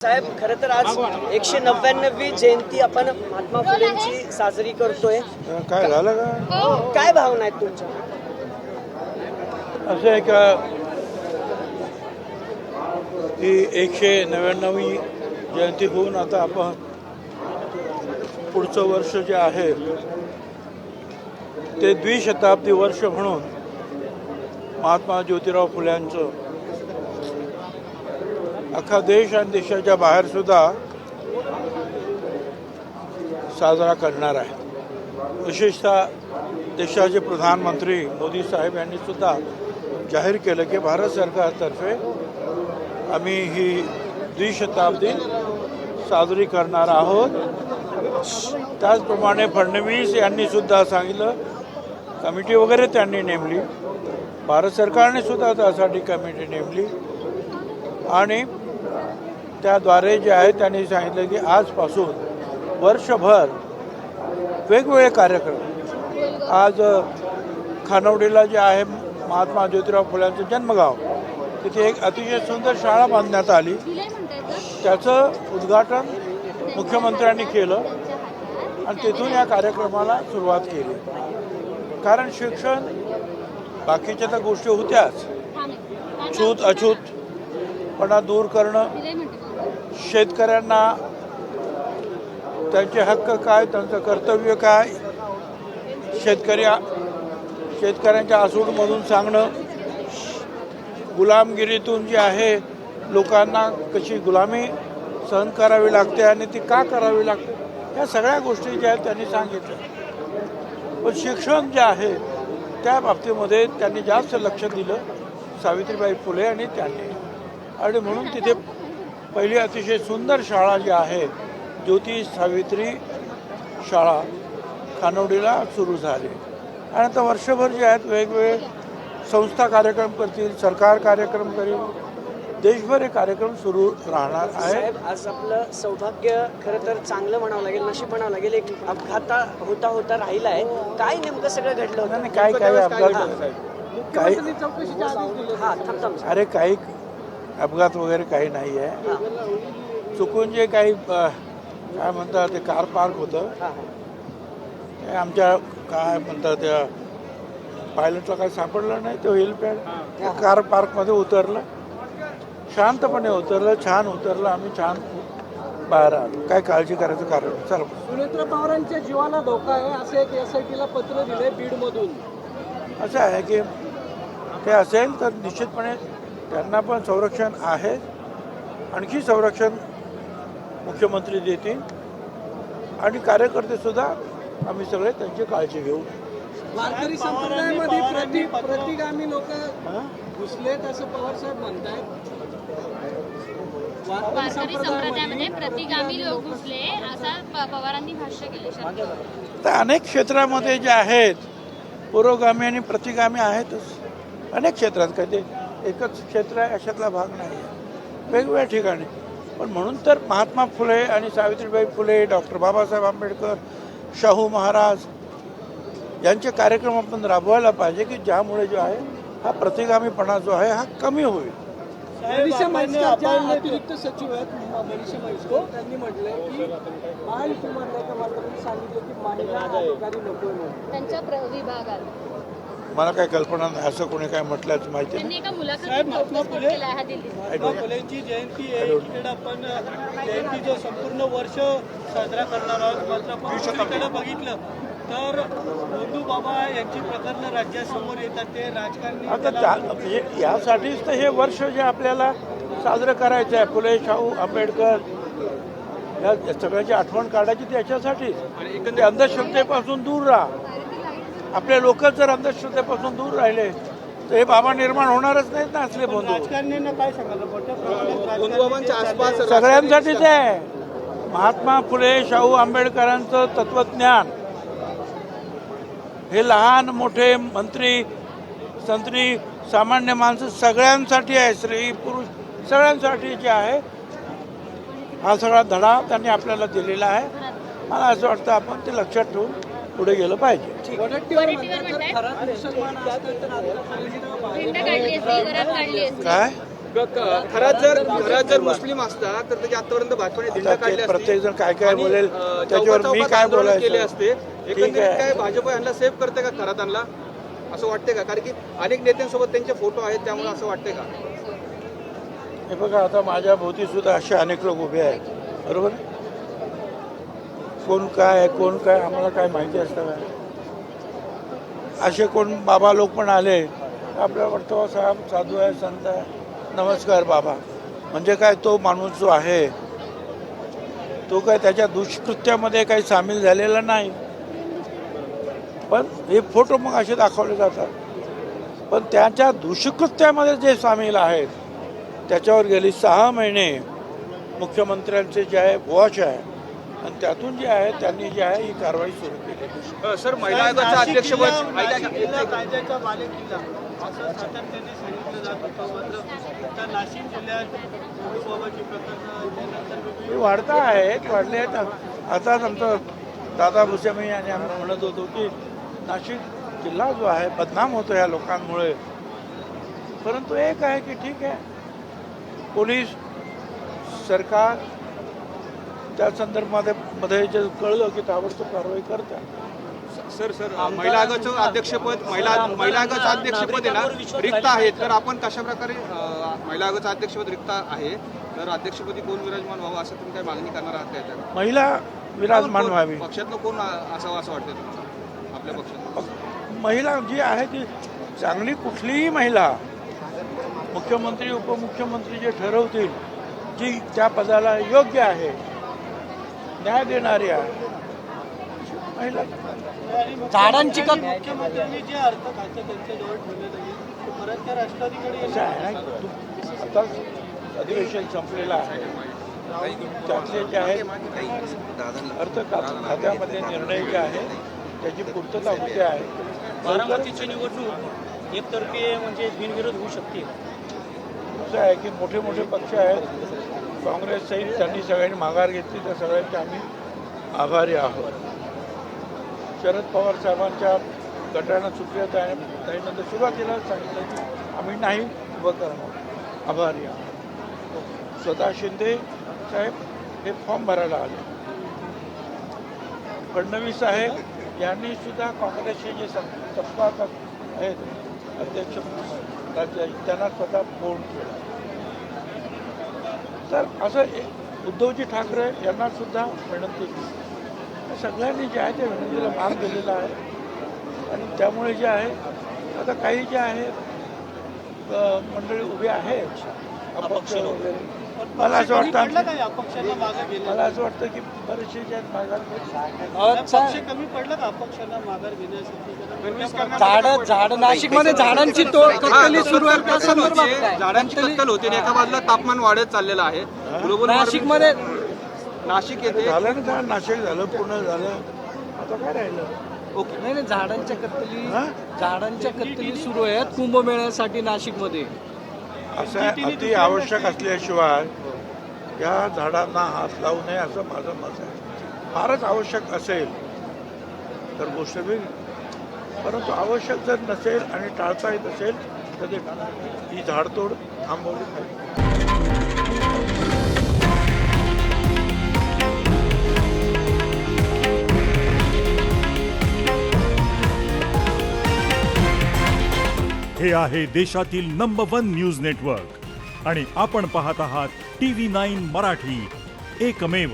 साहेब, खरं तर आज 199वी जयंती आपण महात्मा फुलेंची साजरी करतोय. काय झालं का? काय भावना आहेत तुमच्या? असं आहे का की 199वी जयंती होऊन आता आपण पुढचं वर्ष जे आहे ते द्विशताब्दी वर्ष म्हणून महात्मा ज्योतिराव फुल्यांचं अख्खा देश आणि देशाच्या बाहेर सुद्धा साजरा करणार आहे. विशेषतः देशाचे प्रधानमंत्री मोदी साहेब यांनी सुद्धा जाहीर केलं की भारत सरकारतर्फे आम्ही ही द्विशताब्दी साजरी करणार आहोत. त्याचप्रमाणे फडणवीस यांनी सुद्धा सांगितलं, कमिटी वगैरे त्यांनी नेमली, भारत सरकारने सुद्धा त्यासाठी कमिटी नेमली आणि त्याद्वारे जे आहे त्यांनी सांगितलं की आजपासून वर्षभर वेगवेगळे कार्यक्रम. आज खानवडीला जे आहे महात्मा ज्योतिराव फुल्यांचं जन्मगाव, तिथे एक अतिशय सुंदर शाळा बांधण्यात आली. त्याचं उद्घाटन मुख्यमंत्र्यांनी केलं आणि तिथून या कार्यक्रमाला सुरुवात केली. कारण शिक्षण, बाकीच्या तर गोष्टी होत्याच, छूत अछूतपणा दूर करणं, शेतकऱ्यांना त्यांचे हक्क काय, त्यांचं कर्तव्य काय, शेतकऱ्यांच्या आसूडमधून सांगणं, गुलामगिरीतून जी आहे लोकांना कशी गुलामी सहन करावी लागते आणि ती का करावी लागते, या सगळ्या गोष्टी ज्या आहेत त्यांनी सांगितलं. पण शिक्षण जे आहे त्या बाबतीमध्ये त्यांनी जास्त लक्ष दिलं, सावित्रीबाई फुले आणि त्यांनी. आणि म्हणून तिथे पहिली अतिशय सुंदर शाळा जी आहे ज्योती सावित्री शाळा खानवडीला सुरू झाली. आणि आता वर्षभर जे आहेत वेगवेगळे संस्था कार्यक्रम करतील, सरकार कार्यक्रम करील, देशभर हे कार्यक्रम सुरू राहणार आहे. साहेब, आज आपलं सौभाग्य खरं तर चांगलं म्हणावं लागेल, नशीब म्हणावं लागेल. एक अपघात होता राहिला आहे. काय नेमकं सगळं घडलं होतं? नाही, काही अपघात, काही अरे काही अपघात वगैरे काही नाही आहे. चुकून जे काही काय म्हणतात ते कार पार्क होतं, आमच्या काय म्हणतात त्या पायलटला काही सापडलं नाही, तो हेलिपॅड कार पार्कमध्ये उतरलं, शांतपणे उतरलं, छान उतरलं, आम्ही छान बाहेर आलो. काय काळजी करायचं कारण? चला. सुनेत्र पवारांच्या जीवाला धोका आहे असे एक SITला पत्र दिले बीडमधून. असं आहे की ते असेल तर निश्चितपणे त्यांना पण संरक्षण आहे, आणखी संरक्षण मुख्यमंत्री देतील आणि कार्यकर्ते सुद्धा आम्ही सगळे त्यांची काळजी घेऊ. वारकरी संप्रदायामध्ये प्रतिगामी लोक घुसलेत असं पवार साहेब म्हणतात. वारकरी संप्रदायामध्ये प्रतिगामी लोक घुसले असं पवारांनी भाष्य केले. तर अनेक क्षेत्रामध्ये जे आहेत पुरोगामी आणि प्रतिगामी आहेतच. अनेक क्षेत्रात, काय ते एकच क्षेत्र आहे अशातला भाग नाही आहे, वेगवेगळ्या ठिकाणी. पण म्हणून तर महात्मा फुले आणि सावित्रीबाई फुले, डॉक्टर बाबासाहेब आंबेडकर, शाहू महाराज यांचे कार्यक्रम आपण राबवायला पाहिजे की ज्यामुळे जो आहे हा प्रतिगामीपणा जो आहे हा कमी होईल. अतिरिक्त सचिव आहेत मनीषा म्हैसकर, त्यांनी म्हटलंय की महायुतीमधल्या मात्र सांगितलं की महिला अधिकारी नको त्यांच्या विभागात. मला काही कल्पना नाही, असं कोणी काय म्हटल्याचं माहिती नाही. फुलेंची जयंती आहे, आपण जयंतीचं संपूर्ण वर्ष साजरा करणार आहोत. मात्र आपण बघितलं तर बंधू बाबा यांची प्रकरणं राज्यासमोर येतात, ते राजकारणी. आता यासाठीच तर हे वर्ष जे आपल्याला साजरं करायचं आहे, फुले, शाहू, आंबेडकर या सगळ्याची आठवण काढायची त्याच्यासाठीच. ते अंधश्रद्धेपासून दूर राहा. आपले लोक जर अंधश्रद्धेपासून दूर राहिले तर हे बाबा निर्माण होणारच नाहीत ना. असले बंधू राजकारण्यांना काय सांगायला सगळ्यांसाठीच आहे. महात्मा फुले, शाहू, आंबेडकरांचं तत्वज्ञान हे लहान मोठे मंत्री, संत्री, सामान्य माणसं सगळ्यांसाठी आहे, स्त्री पुरुष सगळ्यांसाठी जे आहे हा सगळा धडा त्यांनी आपल्याला दिलेला आहे. मला असं वाटतं आपण ते लक्षात ठेवून पुढे गेलं पाहिजे. काय खरात जर मुस्लिम असता तर त्याची आतापर्यंत भाजपने दिंड काढली असती. प्रत्येक जण काय काय बोलेल आणि, त्याच्यावर मी चौकात काय आंदोलन बोलायचं केले असते. ठीक एकंदरीत आहे. काय भाजप यांना सेव्ह करते का खरातांना असं वाटते का? कारण की अनेक नेत्यांसोबत त्यांचे फोटो आहेत, त्यामुळे असं वाटते का? हे बघा, आता माझ्या भोवती सुद्धा असे अनेक लोक उभे आहेत, बरोबर. कोण काय आम्हाला काय माहिती असतं काय? असे कोण बाबा लोक पण आले, आपल्याला वाटतं साहेब साधू आहे, संत आहे, नमस्कार बाबा. म्हणजे काय, तो माणूस जो आहे तो काय त्याच्या दुष्कृत्यामध्ये काही सामील झालेला नाही. पण हे फोटो मग असे दाखवले जातात. पण त्याच्या दुष्कृत्यामध्ये जे सामील आहेत त्याच्यावर गेली 6 महिने मुख्यमंत्र्यांचे जे आहे वॉच आहे, आणि त्यातून जे आहे त्यांनी जे आहे ही कारवाई सुरू केली. सर, महिला आयोगाचं अध्यक्षपद कायद्याचा बालेकिल्ला असं सातत्याने सांगितलं जात होतं. मात्र त्या नाशिक जिल्ह्यात बाबाची प्रकरणं हे वाढले आहेत. आताच आमचा दादा भुसेमी आणि आम्ही म्हणत होतो की नाशिक जिल्हा जो आहे बदनाम होतो या लोकांमुळे. परंतु एक आहे की ठीक आहे, पोलीस सरकार त्या संदर्भामध्ये जे कळलं की ताबडतोब कारवाई करतात. सर महिला आयोगाचं अध्यक्षपद महिला आयोगाचं अध्यक्षपद आहे ना रिक्त आहे, तर आपण कशा प्रकारे महिला आयोगाचं अध्यक्षपद रिक्त आहे तर अध्यक्षपदी कोण विराजमान व्हावं असं तुम्ही काय मागणी करणार आहात काय? त्याला महिला विराजमान व्हावी. पक्षातलं कोण असावं असं वाटतं तुम्हाला? आपल्या पक्षात महिला जी आहे ती चांगली, कुठलीही महिला मुख्यमंत्री उपमुख्यमंत्री जे ठरवतील, जी त्या पदाला योग्य आहे, न्याय देणारी आहे, महिला. झाडांची मुख्यमंत्र्यांनी जे अर्थ खातं त्यांच्याजवळ ठेवलेलं आहे ते परत त्या राष्ट्रवादीकडे असं आहे ना, आता अधिवेशन संपलेलं आहे. त्यातले जे आहेत अर्थ खात्यामध्ये निर्णय जे आहे त्याची पूर्तता होते आहे. बारामतीची निवडणूक एकतर्फी म्हणजे बिनविरोध होऊ शकते. असं आहे की मोठे मोठे पक्ष आहेत, काँग्रेस सहित त्यांनी सगळ्यांनी माघार घेतली, त्या सगळ्यांचे आम्ही आभारी आहोत. शरद पवार साहेबांच्या गटानं त्यानंतर सुरुवातीला सांगितलं की आम्ही नाही उभं करणार, आभारी आहोत. स्वतः शिंदे साहेब हे फॉर्म भरायला आले. फडणवीस साहेब यांनी सुद्धा काँग्रेसचे जे सत्ताधारी आहेत अध्यक्ष राज्य त्यांना स्वतः फोन केला. तर असं उद्धवजी ठाकरे यांना सुद्धा विनंती केली. सगळ्यांनी जे आहे ते विनंतीला मान दिलेला आहे. आणि त्यामुळे जे आहे आता काही जे आहे मंडळी उभी आहेत अपक्ष वगैरे. मला असं वाटतं की बरेचसे जे आहेत माघार पक्ष कमी पडलं का अपक्षांना माघार घेण्यासाठी? झाड नाशिकमध्ये झाडांची कत्तली सुरू आहे, त्या संदर्भात काय? झाडांची कत्तल होते आणि एका बाजूला तापमान वाढत चाललेलं आहे. ग्लोबल नाशिकमध्ये नाशिक येथे झालं ना, झालं नाशिक झालं, पूर्ण झालं, आता काय राहिलं. नाही झाडांच्या कत्तली सुरू आहेत कुंभमेळ्यासाठी नाशिकमध्ये. असं अति आवश्यक असल्याशिवाय या झाडांना हात लावू नये असं माझं मत आहे. फारच आवश्यक असेल तर गोष्ट वेगळी, परंतु आवश्यक जर नसेल आणि टाळता येत असेल तर ही झाडतोड थांबवली पाहिजे. हे आहे देशातील नंबर 1 न्यूज नेटवर्क आणि आपण पाहत आहात TV9 मराठी, एकमेव.